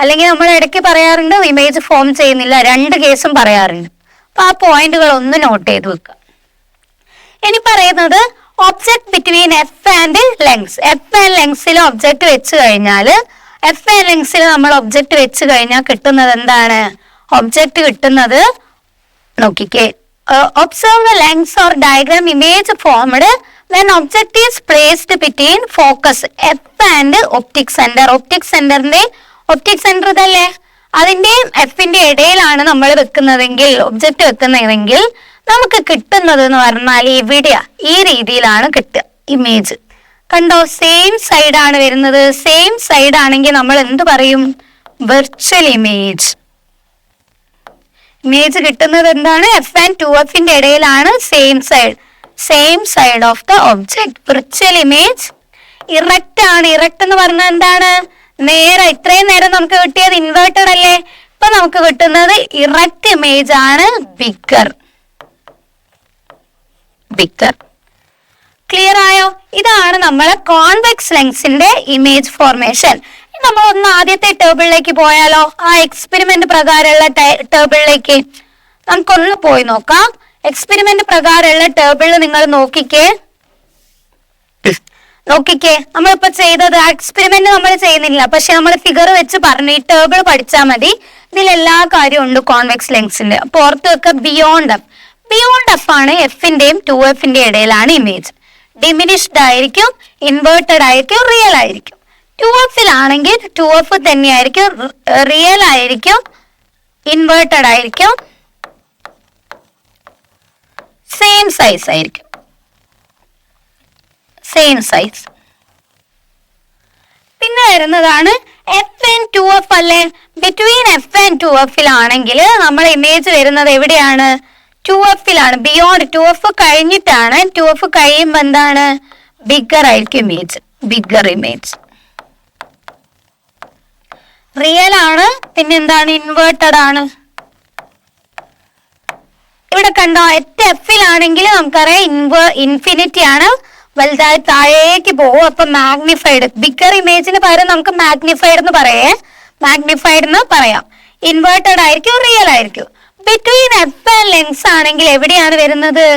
അല്ലെങ്കിൽ നമ്മൾ ഇടയ്ക്ക് പറയാറുണ്ട് ഇമേജ് ഫോം ചെയ്യുന്നില്ല, രണ്ട് കേസും പറയാറുണ്ട്. അപ്പൊ ആ പോയിന്റുകൾ ഒന്ന് നോട്ട് ചെയ്ത് വെക്കുക. ഇനി പറയുന്നത് object between F and lens. F and ലെങ്സിൽ ഒബ്ജക്ട് വെച്ച് കഴിഞ്ഞാൽ നമ്മൾ ഒബ്ജക്ട് വെച്ച് കഴിഞ്ഞാൽ കിട്ടുന്നത് എന്താണ്? ഒബ്ജക്ട് കിട്ടുന്നത് നോക്കിക്കേ. Observe the lengths or diagram image formed when object is placed between focus f and optic center. optic center ഇതല്ലേ, അതിന്റെയും എഫിന്റെ ഇടയിലാണ് നമ്മൾ വെക്കുന്നതെങ്കിൽ, ഒബ്ജക്റ്റ് വെക്കുന്നതെങ്കിൽ നമുക്ക് കിട്ടുന്നത് എന്ന് പറഞ്ഞാൽ ഇവിടെയാ, ഈ രീതിയിലാണ് കിട്ടുക ഇമേജ്. കണ്ടോ, സെയിം സൈഡ് ആണ് വരുന്നത്. സെയിം സൈഡ് ആണെങ്കിൽ നമ്മൾ എന്ത് പറയും? Virtual image. ഇമേജ് കിട്ടുന്നത് എന്താണ്? എഫ് ആൻഡ് 2Fന്റെ ഇടയിലാണ് same side of the object. Virtual image erect ആണ്. ഇറക്റ്റ് എന്ന് പറഞ്ഞാൽ എന്താണ്? നേരെ. ഇത്രയും നേരം നമുക്ക് കിട്ടിയത് ഇൻവേർട്ടഡ് അല്ലേ? ഇപ്പൊ നമുക്ക് കിട്ടുന്നത് ഇറക്റ്റ് ഇമേജ് ആണ്. ബിഗർ. ക്ലിയർ ആയോ? ഇതാണ് നമ്മളെ കോൺവെക്സ് ലെൻസിന്റെ ഇമേജ് ഫോർമേഷൻ. നമ്മൾ ഒന്ന് ആദ്യത്തെ ടേബിളിലേക്ക് പോയാലോ? ആ എക്സ്പെരിമെന്റ് പ്രകാരമുള്ള ടേബിളിലേക്ക് നമുക്കൊന്ന് പോയി നോക്കാം. എക്സ്പെരിമെന്റ് പ്രകാരമുള്ള ടേബിൾ നിങ്ങൾ നോക്കിക്കേ. നമ്മളിപ്പോ ചെയ്തത് എക്സ്പെരിമെന്റ് നമ്മൾ ചെയ്യുന്നില്ല, പക്ഷെ നമ്മൾ ഫിഗർ വെച്ച് പറഞ്ഞു. ഈ ടേബിൾ പഠിച്ചാൽ മതി. ഇതിൽ എല്ലാ കാര്യവും ഉണ്ട് കോൺവെക്സ് ലെൻസിന്റെ. അപ്പൊ ഓർത്ത് വെക്ക, ബിയോണ്ട് എഫ് ആണ്. എഫിന്റെയും 2Fന്റെയും ഇടയിലാണ് ഇമേജ്. ഡിമിനിഷ്ഡ് ആയിരിക്കും, ഇൻവേർട്ടഡ് ആയിരിക്കും, റിയൽ ആയിരിക്കും. 2Fലാണെങ്കിൽ 2F തന്നെയായിരിക്കും, റിയൽ ആയിരിക്കും, ഇൻവേർട്ടഡ് ആയിരിക്കും, സെയിം സൈസ് ആയിരിക്കും. പിന്നെ വരുന്നതാണ് എഫ് ആൻഡ് 2F അല്ലേ? ബിറ്റ്വീൻ എഫ് ആൻഡ് 2Fലാണെങ്കിൽ നമ്മൾ ഇമേജ് വരുന്നത് എവിടെയാണ്? 2Fലാണ്. ബിയോണ്ട് 2F കഴിഞ്ഞിട്ടാണ്. 2F കഴിയുമ്പോൾ എന്താണ്? ബിഗർ ആയിരിക്കും ഇമേജ്. റിയൽ ആണ്. പിന്നെ എന്താണ്? ഇൻവേർട്ടഡ് ആണ്. ഇവിടെ കണ്ടോ, എഫിലാണെങ്കിൽ നമുക്കറിയാം ഇൻഫിനിറ്റി ആണ്. വലുതായി താഴേക്ക് പോകും. അപ്പൊ മാഗ്നിഫൈഡ്. ബിഗർ ഇമേജിന് പകരം നമുക്ക് മാഗ്നിഫൈഡ് എന്ന് പറയാം. ഇൻവേർട്ടഡ് ആയിരിക്കും, റിയൽ ആയിരിക്കും. ബിറ്റ്വീൻ എഫ് ആൻഡ് ലെൻസ് ആണെങ്കിൽ എവിടെയാണ് വരുന്നത്?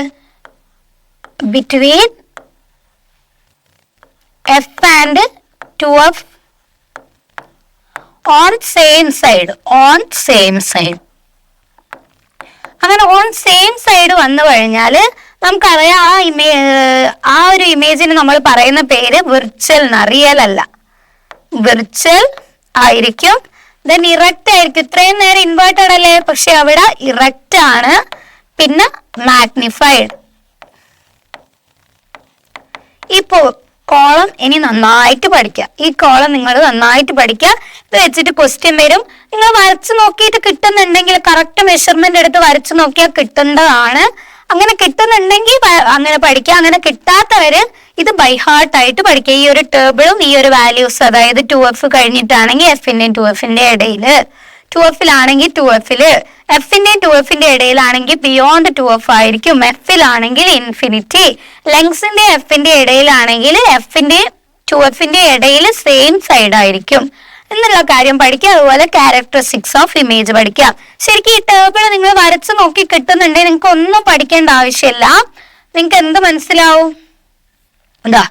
Between F and 2F on same side. അങ്ങനെ ഓൺ സെയിം സൈഡ് വന്നു കഴിഞ്ഞാല് നമുക്കറിയാം ആ ഒരു ഇമേജിന് നമ്മൾ പറയുന്ന പേര് വിർച്വൽ. റിയൽ അല്ല, വിർച്വൽ ആയിരിക്കും. ദെൻ ഇറക്റ്റ് ആയിരിക്കും. ഇത്രയും നേരം ഇൻവേർട്ടഡ് അല്ലേ, പക്ഷെ അവിടെ ഇറക്റ്റ് ആണ്. പിന്നെ മാഗ്നിഫൈഡ്. ഇപ്പോ കോളം ഇനി നന്നായിട്ട് പഠിക്കുക. ഈ കോളം നിങ്ങൾ നന്നായിട്ട് പഠിക്കുക. ഇത് വെച്ചിട്ട് ക്വസ്റ്റ്യൻ വരും. നിങ്ങൾ വരച്ചു നോക്കിയിട്ട് കിട്ടുന്നുണ്ടെങ്കിൽ കറക്റ്റ് മെഷർമെന്റ് എടുത്ത് വരച്ചു നോക്കിയാൽ കിട്ടേണ്ടതാണ്. അങ്ങനെ കിട്ടുന്നുണ്ടെങ്കിൽ അങ്ങനെ പഠിക്കുക. അങ്ങനെ കിട്ടാത്തവര് ഇത് ബൈ ഹാർട്ട് ആയിട്ട് പഠിക്കുക. ഈ ഒരു ടേബിളും ഈ ഒരു വാല്യൂസ്, അതായത് 2F കഴിഞ്ഞിട്ടാണെങ്കിൽ എഫിന്റെയും 2Fന്റെയും ഇടയില്, 2Fലാണെങ്കിൽ 2Fല്, എഫിന്റെയും 2Fന്റെയും ഇടയിലാണെങ്കിൽ ബിയോണ്ട് 2F ആയിരിക്കും. എഫിലാണെങ്കിൽ ഇൻഫിനിറ്റി. ലെങ്സിന്റെ എഫിന്റെ ഇടയിലാണെങ്കിൽ എഫിന്റെയും 2Fന്റെയും ഇടയിൽ സെയിം സൈഡ് ആയിരിക്കും എന്നുള്ള കാര്യം പഠിക്കുക. അതുപോലെ ക്യാരക്ടറിസ്റ്റിക്സ് ഓഫ് ഇമേജ് പഠിക്കാം. ശരിക്കും ഈ ടേബിൾ നിങ്ങൾ വരച്ചു നോക്കി കിട്ടുന്നുണ്ടെങ്കിൽ നിങ്ങൾക്ക് ഒന്നും പഠിക്കേണ്ട ആവശ്യമില്ല. നിങ്ങൾക്ക് എന്ത് മനസ്സിലാവും? എന്താ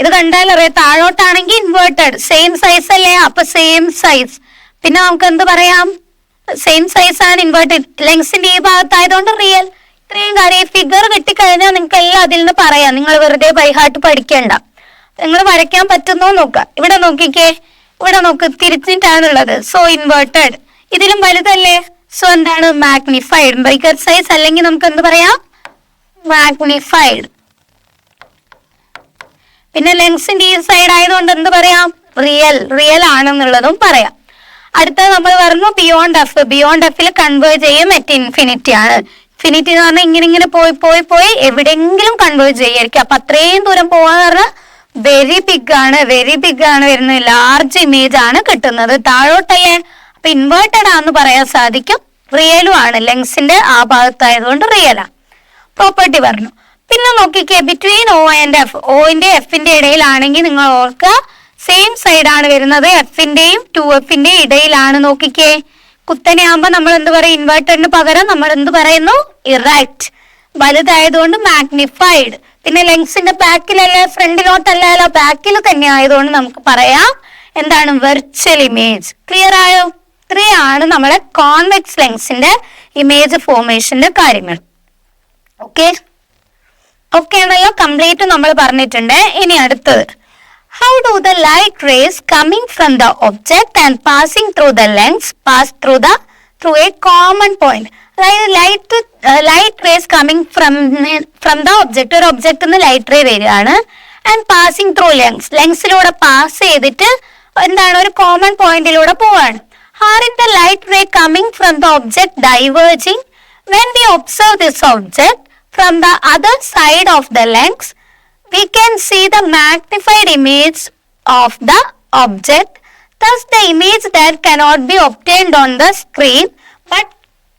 ഇത് കണ്ടാലറിയാം. താഴോട്ടാണെങ്കിൽ ഇൻവേർട്ടഡ്, സെയിം സൈസ് അല്ലേ? അപ്പൊ സെയിം സൈസ്. പിന്നെ നമുക്ക് എന്ത് പറയാം? സെയിം സൈസ് ആണ്. ഇൻവേർട്ടഡ് ലെങ്സിന്റെ ഈ ഭാഗത്തായതുകൊണ്ട് റിയൽ. ഇത്രയും കാര്യം ഫിഗർ കിട്ടിക്കഴിഞ്ഞാൽ നിങ്ങൾക്ക് എല്ലാം അതിൽ നിന്ന് പറയാം. നിങ്ങൾ വെറുതെ ബൈ ഹാർട്ട് പഠിക്കേണ്ട. നിങ്ങൾ വരയ്ക്കാൻ പറ്റുന്നോ നോക്കുക. ഇവിടെ നോക്കിക്കേ, ഇവിടെ നോക്ക്, തിരിച്ചിട്ടാണുള്ളത്. So inverted. ഇതിലും വലുതല്ലേ? സോ എന്താണ്? മാഗ്നിഫൈഡ്. ബൈഗർ സൈസ് അല്ലെങ്കിൽ നമുക്ക് എന്ത് പറയാം? മാഗ്നിഫൈഡ്. പിന്നെ ലെങ്സിന്റെ ഈ സൈഡ് ആയതുകൊണ്ട് എന്ത് പറയാം? റിയൽ ആണെന്നുള്ളതും പറയാം. അടുത്തത് നമ്മൾ പറഞ്ഞു ബിയോണ്ട് എഫ്. ബിയോണ്ട് എഫിൽ കൺവേർജ് ചെയ്യും അറ്റ് ഇൻഫിനിറ്റി ആണ്. ഇൻഫിനിറ്റി എന്ന് പറഞ്ഞാൽ ഇങ്ങനെ പോയി എവിടെയെങ്കിലും കൺവേർജ് ചെയ്യായിരിക്കും. അപ്പൊ അത്രയും ദൂരം പോവാന്ന് പറഞ്ഞാൽ വെരി ബിഗ് ആണ് വരുന്നത്. ലാർജ് ഇമേജ് ആണ് കിട്ടുന്നത്. താഴോട്ടല്ലേ? അപ്പൊ ഇൻവേർട്ടഡ് ആണെന്ന് പറയാൻ സാധിക്കും. റിയലും ആണ്. ലെങ്സിന്റെ ആ ഭാഗത്തായതുകൊണ്ട് റിയലാ. പ്രോപ്പർട്ടി പറഞ്ഞു. പിന്നെ നോക്കിക്കേ, ബിറ്റ്വീൻ O ആൻഡ് F. ഓന്റെ എഫിന്റെ ഇടയിലാണെങ്കിൽ നിങ്ങൾ ഓർക്കുക സെയിം സൈഡ് ആണ് വരുന്നത്. എഫിന്റെയും 2Fന്റെയും ഇടയിലാണ്. നോക്കിക്കേ, കുത്തനെ ആകുമ്പോ നമ്മൾ എന്ത് പറയും? ഇൻവേർട്ടറിന് പകരം നമ്മൾ എന്ത് പറയുന്നു? ഇറക്റ്റ്. വലുതായതുകൊണ്ട് മാഗ്നിഫൈഡ്. പിന്നെ ലെങ്സിന്റെ ബാക്കിലല്ലേ, ഫ്രണ്ടിലോട്ടല്ലല്ലോ, ബാക്കിൽ തന്നെ ആയതുകൊണ്ട് നമുക്ക് പറയാം എന്താണ്? Virtual image. ക്ലിയർ ആയോ? ഇത്രയാണ് നമ്മളെ കോൺവെക്സ് ലെൻസിന്റെ ഇമേജ് ഫോർമേഷന്റെ കാര്യങ്ങൾ. ഓക്കെ ആണല്ലോ? കംപ്ലീറ്റ് നമ്മൾ പറഞ്ഞിട്ടുണ്ട്. ഇനി അടുത്തത്, how do the light rays coming from the object and passing through the lens pass through a common point? അതായത് light rays coming from the object. ഒരു ഒബ്ജക്ട് നിന്ന് ലൈറ്റ് റേ വരികയാണ്. ആൻഡ് പാസിംഗ് ത്രൂ ലെങ്സിലൂടെ pass ചെയ്തിട്ട് എന്താണ് ഒരു common പോയിന്റിലൂടെ പോവാണ്. Are in the light ray coming from the object diverging when we observe this object from the other side of the lens, we can see the magnified image of the object. Thus, the image that cannot be obtained on the screen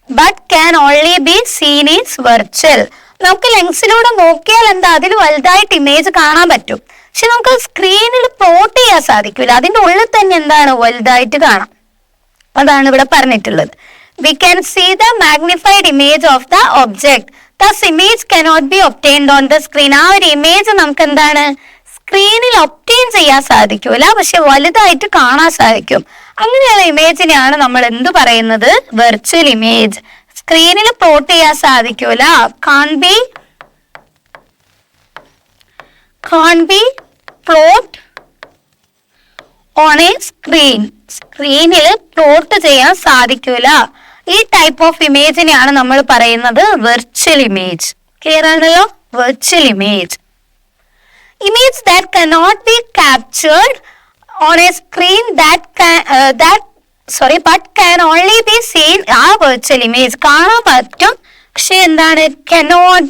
but can only be seen is virtual. നമുക്ക് ലെൻസിലൂടെ നോക്കിയാൽ എന്താ അതിൽ വലുതായിട്ട് image കാണാൻ പറ്റും, പക്ഷെ നമുക്ക് സ്ക്രീനിൽ പ്ലോട്ട് ചെയ്യാൻ സാധിക്കില്ല. അതിന്റെ ഉള്ളിൽ തന്നെ എന്താണ് വലുതായിട്ട് കാണാം. അതാണ് ഇവിടെ പറഞ്ഞിട്ടുള്ളത്. We can see the magnified image of the object. Thus, image cannot be obtained on the screen. ആ ഒരു ഇമേജ് നമുക്ക് എന്താണ് സ്ക്രീനിൽ ഒബ്റ്റെയിൻ ചെയ്യാൻ സാധിക്കൂല, പക്ഷെ വലുതായിട്ട് കാണാൻ സാധിക്കും. അങ്ങനെയുള്ള ഇമേജിനെയാണ് നമ്മൾ എന്ത് പറയുന്നത്? Virtual image. സ്ക്രീനിൽ പ്ലോട്ട് ചെയ്യാൻ സാധിക്കൂല. can't be plot on a screen. സ്ക്രീനിൽ പ്ലോട്ട് ചെയ്യാൻ സാധിക്കൂല. ഈ ടൈപ്പ് ഓഫ് ഇമേജിനെയാണ് നമ്മൾ പറയുന്നത് വെർച്വൽ ഇമേജ്. ക്ലിയർ ആണല്ലോ? Virtual image. Image that cannot be captured on a screen but can only be seen. ആ വെർച്വൽ ഇമേജ് കാണാൻ പറ്റും, പക്ഷെ എന്താണ് cannot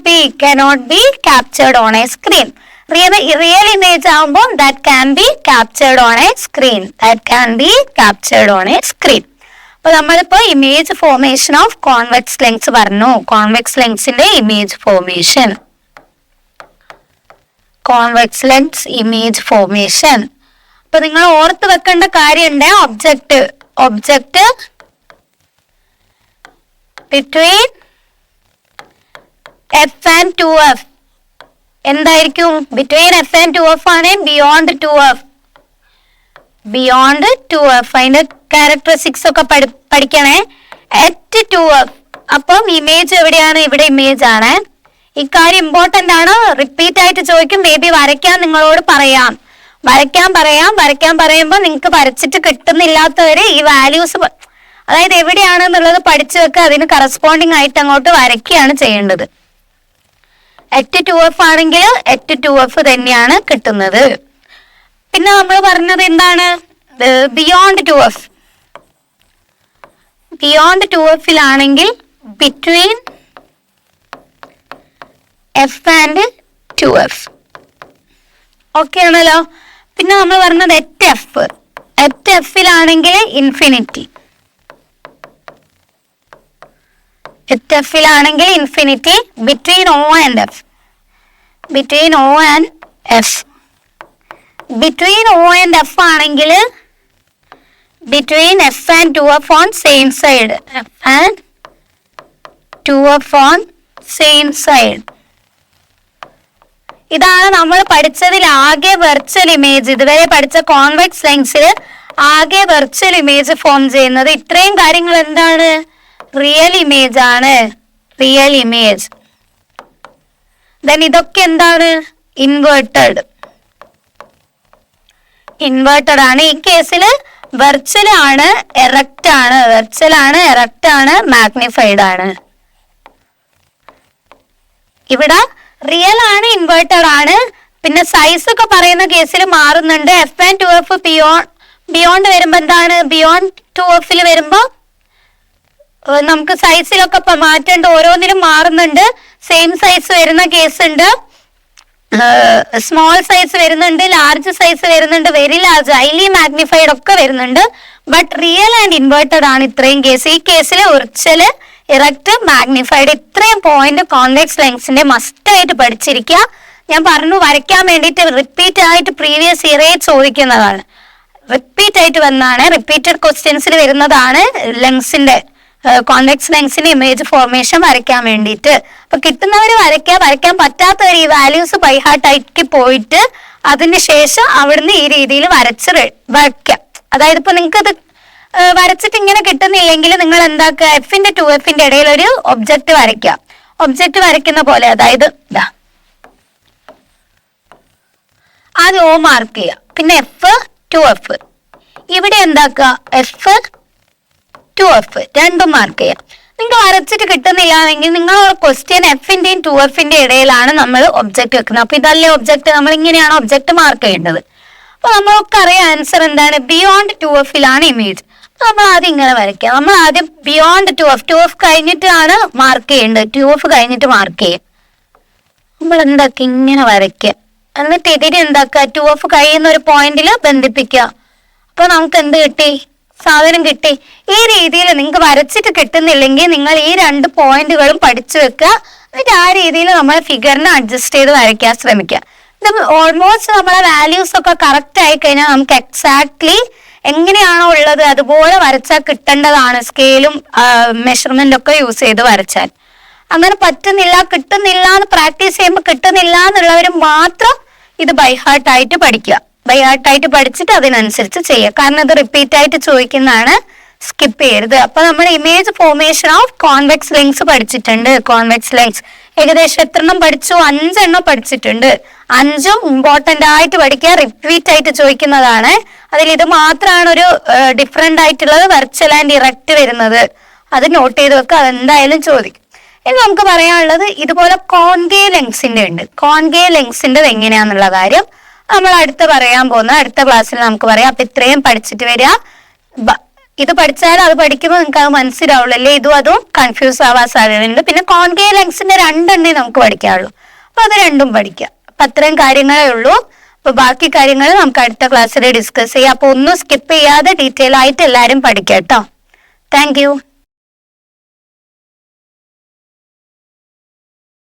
be captured on a screen. Real image ആവുമ്പോൾ that can be captured on a screen. അപ്പൊ നമ്മളിപ്പോ image formation of convex lens പറഞ്ഞു. Convex ലെൻസിന്റെ image formation, convex lens image formation. അപ്പൊ നിങ്ങൾ ഓർത്ത് വെക്കേണ്ട കാര്യമുണ്ട്, object between F and 2f എന്തായിരിക്കും? ബിറ്റ്വീൻ എഫ് ആൻഡ് 2f ആണ് ബിയോണ്ട് 2f. അതിന്റെ ക്യാരക്ടറിസ്റ്റിക്സ് ഒക്കെ പഠിക്കണേ. at 2f അപ്പം ഇമേജ് എവിടെയാണ്? ഇവിടെ ഇമേജ് ആണ്. ഇക്കാര്യം ഇമ്പോർട്ടന്റ് ആണ്. റിപ്പീറ്റ് ആയിട്ട് ചോദിക്കും. മേ ബി വരയ്ക്കാൻ നിങ്ങളോട് വരയ്ക്കാൻ പറയുമ്പോൾ നിങ്ങൾക്ക് വരച്ചിട്ട് കിട്ടുന്നില്ലാത്തവര് ഈ വാല്യൂസ്, അതായത് എവിടെയാണെന്നുള്ളത് പഠിച്ചു വെക്കുക. അതിന് കറസ്പോണ്ടിങ് ആയിട്ട് അങ്ങോട്ട് വരയ്ക്കുകയാണ് ചെയ്യേണ്ടത്. at 2f ആണെങ്കിൽ at 2f തന്നെയാണ് കിട്ടുന്നത്. പിന്നെ നമ്മൾ പറഞ്ഞത് എന്താണ്? Beyond 2f between F and 2f. Okay ആണല്ലോ? പിന്നെ നമ്മൾ പറഞ്ഞത് at f infinity. Infinity between O and F. Between O and F ആണെങ്കിൽ between F and 2F on same side. ഇതാണ് നമ്മൾ പഠിച്ചതിൽ ആകെ വെർച്വൽ ഇമേജ്. ഇതുവരെ പഠിച്ച കോൺവെക്സ് ലെൻസിൽ ആകെ വെർച്വൽ ഇമേജ് ഫോം ചെയ്യുന്നത്. ഇത്രയും കാര്യങ്ങൾ എന്താണ്? റിയൽ ഇമേജ് ആണ്. ദെൻ ഇതൊക്കെ എന്താണ്? ഇൻവേർട്ടഡ് ആണ്. ഈ കേസിൽ വെർച്വൽ ആണ്, എറക്റ്റ് ആണ്, മാഗ്നിഫൈഡ് ആണ്. ഇവിടെ റിയൽ ആണ്, ഇൻവേർട്ടഡ് ആണ്. പിന്നെ സൈസ് ഒക്കെ പറയുന്ന കേസിൽ മാറുന്നുണ്ട്. എഫ് ആൻഡ് 2F ബിയോണ്ട് വരുമ്പോ എന്താണ്? ബിയോണ്ട് 2F വരുമ്പോ നമുക്ക് സൈസിലൊക്കെ മാറ്റമുണ്ട്. ഓരോന്നിലും മാറുന്നുണ്ട്. സെയിം സൈസ് വരുന്ന കേസ് ഉണ്ട്, സ്മോൾ സൈസ് വരുന്നുണ്ട്, ലാർജ് സൈസ് വരുന്നുണ്ട്, വെരി ലാർജ്, ഹൈലി മാഗ്നിഫൈഡ് ഒക്കെ വരുന്നുണ്ട്. ബട്ട് റിയൽ ആൻഡ് ഇൻവേർട്ടഡ് ആണ് ഇത്രയും കേസ്. ഈ കേസിൽ വെർച്വൽ, ഇറക്റ്റ്, മാഗ്നിഫൈഡ്, ഇത്രയും പോയിന്റ് കോൺവെക്സ് ലെൻസിന്റെ മസ്റ്റ് ആയിട്ട് പഠിച്ചിരിക്കുക. ഞാൻ പറഞ്ഞു വരയ്ക്കാൻ വേണ്ടിയിട്ട് റിപ്പീറ്റ് ആയിട്ട് പ്രീവിയസ് ഇയറേ ചോദിക്കുന്നതാണ്. റിപ്പീറ്റ് ആയിട്ട് വന്നാണ്, റിപ്പീറ്റഡ് ക്വസ്റ്റ്യൻസിൽ വരുന്നതാണ് ലെൻസിന്റെ, കോൺവെക്സ് ലെൻസിന്റെ ഇമേജ് ഫോർമേഷൻ വരയ്ക്കാൻ വേണ്ടിയിട്ട്. അപ്പൊ കിട്ടുന്നവര് വരയ്ക്കാൻ പറ്റാത്തവർ ഈ വാല്യൂസ് ബൈ ഹാർട്ട് ആക്കി പോയിട്ട് അതിന് ശേഷം അവിടുന്ന് ഈ രീതിയിൽ വരയ്ക്കാം. അതായത് ഇപ്പൊ നിങ്ങൾക്ക് ഇത് വരച്ചിട്ട് ഇങ്ങനെ കിട്ടുന്നില്ലെങ്കിൽ നിങ്ങൾ എന്താക്കുക? എഫിന്റെ 2Fന്റെ ഇടയിൽ ഒരു ഒബ്ജക്റ്റ് വരയ്ക്കുക. ഒബ്ജക്റ്റ് വരയ്ക്കുന്ന പോലെ, അതായത് ഇതാ ആദ്യം O മാർക്ക് ചെയ്യുക, പിന്നെ F 2F. ഇവിടെ എന്താക്കുക? F 2F രണ്ടും മാർക്ക് ചെയ്യാം. നിങ്ങൾക്ക് വരച്ചിട്ട് കിട്ടുന്നില്ല എങ്കിൽ നിങ്ങൾ ക്വസ്റ്റ്യൻ എഫിന്റെയും 2F ഇടയിലാണ് നമ്മൾ ഒബ്ജക്റ്റ് വെക്കുന്നത്. അപ്പൊ ഇതല്ലേ ഒബ്ജക്റ്റ്, നമ്മൾ ഇങ്ങനെയാണ് ഒബ്ജക്റ്റ് മാർക്ക് ചെയ്യേണ്ടത്. അപ്പൊ നമ്മൾക്ക് അറിയാം ആൻസർ എന്താണ്, ബിയോണ്ട് 2F ഇമേജ്. നമ്മൾ ആദ്യം ഇങ്ങനെ വരയ്ക്കുക. നമ്മൾ ആദ്യം ബിയോണ്ട് 2F കഴിഞ്ഞിട്ടാണ് മാർക്ക് ചെയ്യേണ്ടത്. 2F കഴിഞ്ഞിട്ട് മാർക്ക് ചെയ്യും. നമ്മൾ എന്താക്കുക, ഇങ്ങനെ വരയ്ക്കുക. എന്നിട്ട് എതിരെ എന്താക്കുക, 2F കഴിയുന്ന ഒരു പോയിന്റിൽ ബന്ധിപ്പിക്കുക. അപ്പൊ നമുക്ക് എന്ത് കിട്ടി, സാധനം കിട്ടി. ഈ രീതിയിൽ നിങ്ങൾക്ക് വരച്ചിട്ട് കിട്ടുന്നില്ലെങ്കിൽ നിങ്ങൾ ഈ 2 പോയിന്റുകളും പഠിച്ചു വെക്കുക. എന്നിട്ട് ആ രീതിയിൽ നമ്മൾ ഫിഗറിനെ അഡ്ജസ്റ്റ് ചെയ്ത് വരയ്ക്കാൻ ശ്രമിക്കുക. ഇത് ഓൾമോസ്റ്റ് നമ്മളെ വാല്യൂസ് ഒക്കെ കറക്റ്റ് ആയി കഴിഞ്ഞാൽ നമുക്ക് എക്സാക്ട്ലി എങ്ങനെയാണോ ഉള്ളത് അതുപോലെ വരച്ചാൽ കിട്ടേണ്ടതാണ്. സ്കെയിലും മെഷർമെന്റ് ഒക്കെ യൂസ് ചെയ്ത് വരച്ചാൽ. അങ്ങനെ പറ്റുന്നില്ല, കിട്ടുന്നില്ല എന്ന് പ്രാക്ടീസ് ചെയ്യുമ്പോൾ കിട്ടുന്നില്ല എന്നുള്ളവർ മാത്രം ഇത് ബൈ ഹാർട്ട് ആയിട്ട് പഠിക്കുക. ബൈ ഹാർട്ട് ആയിട്ട് പഠിച്ചിട്ട് അതിനനുസരിച്ച് ചെയ്യുക. കാരണം ഇത് റിപ്പീറ്റ് ആയിട്ട് ചോദിക്കുന്നതാണ്, സ്കിപ്പ് ചെയ്യരുത്. അപ്പൊ നമ്മൾ image formation of convex lens പഠിച്ചിട്ടുണ്ട്. കോൺവെക്സ് ലെൻസ് ഏകദേശം എത്രണ്ണം പഠിച്ചു, 5 എണ്ണം പഠിച്ചിട്ടുണ്ട്. 5ഉം ഇമ്പോർട്ടന്റ് ആയിട്ട് പഠിക്കുക, റിപ്പീറ്റ് ആയിട്ട് ചോദിക്കുന്നതാണ്. അതിൽ ഇത് മാത്രമാണ് ഒരു ഡിഫറെന്റ് ആയിട്ടുള്ളത്, വെർച്വൽ ആൻഡ് ഇറക്റ്റ് വരുന്നത്. അത് നോട്ട് ചെയ്ത് വെക്കുക, അതെന്തായാലും ചോദിക്കും. ഇനി നമുക്ക് പറയാനുള്ളത് ഇതുപോലെ കോൺകേവ് ലെൻസിന്റെ ഉണ്ട്. കോൺകേവ് ലെൻസിന്റെ എങ്ങനെയാന്നുള്ള കാര്യം നമ്മൾ പറയാൻ പോകുന്ന അടുത്ത ക്ലാസ്സിൽ നമുക്ക് പറയാം. അപ്പൊ ഇത്രയും പഠിച്ചിട്ട് വരിക. ഇത് പഠിച്ചാൽ അത് പഠിക്കുമ്പോൾ നിങ്ങൾക്ക് അത് മനസ്സിലാവുള്ളൂ അല്ലേ. അതും കൺഫ്യൂസ് ആവാൻ സാധ്യതയുണ്ട്. പിന്നെ കോൺകേവ് ലെൻസിന്റെ 2 എണ്ണേ നമുക്ക് പഠിക്കാനുള്ളൂ. അപ്പൊ അത് 2ഉം പഠിക്കുക. അപ്പൊ അത്രയും കാര്യങ്ങളേ ഉള്ളൂ. അപ്പൊ ബാക്കി കാര്യങ്ങൾ നമുക്ക് അടുത്ത ക്ലാസ്സിൽ ഡിസ്കസ് ചെയ്യാം. അപ്പൊ ഒന്നും സ്കിപ്പ് ചെയ്യാതെ ഡീറ്റെയിൽ ആയിട്ട് എല്ലാവരും പഠിക്കാം കേട്ടോ. Thank you.